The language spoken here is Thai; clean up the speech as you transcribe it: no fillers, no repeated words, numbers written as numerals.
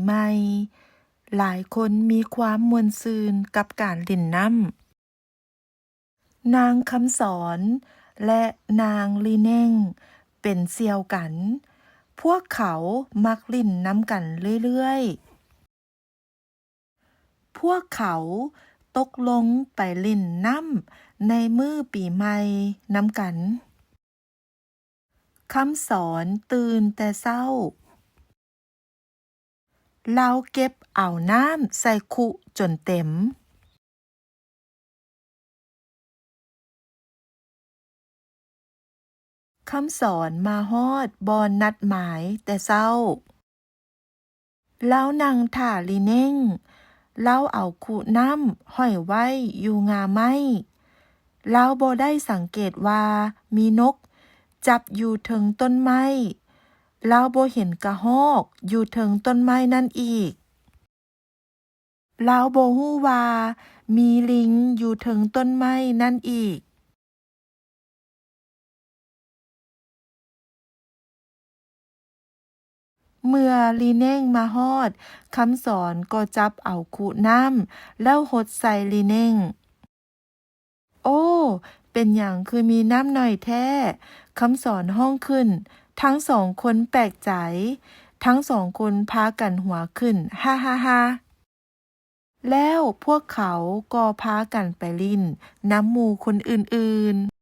ใหม่หลายคนมีความม่วนซื่นกับการเล่นน้ำนางคำสอนและนางลีเน่งเป็นเสี่ยวกันพวกเขามักลิ่นน้ำกันเรื่อยๆพวกเขาตกลงไปลิ่นน้ำในมื้อปีใหม่น้ำกันคำสอนตื่นแต่เช้าเราเก็บเอาน้ำใส่คุจนเต็มคำสอนมาฮอดบอนนัดหมายแต่เช้าแล้วนั่งท่าลีเน่งแล้วเอาคุน้ำห้อยไว้อยู่งาไม้แล้วบ่ได้สังเกตว่ามีนกจับอยู่เทิงต้นไม้แล้วบ่เห็นกระรอกอยู่เทิงต้นไม้นั่นอีกแล้วบ่ฮู้ว่ามีลิงอยู่เทิงต้นไม้นั่นอีกเมื่อลีเน่งมาฮอดคำสอนก็จับเอาคุน้ำแล้วหดใส่ลีเน่งโอ้เป็นหยังคือมีน้ำหน่อยแท้คำสอนห้องขึ้นทั้งสองคนแปลกใจทั้งสองคนพากันหัวขึ้นฮ่าฮ่าฮ่าแล้วพวกเขาก็พากันไปลิ้นน้ำหมู่คนอื่นๆ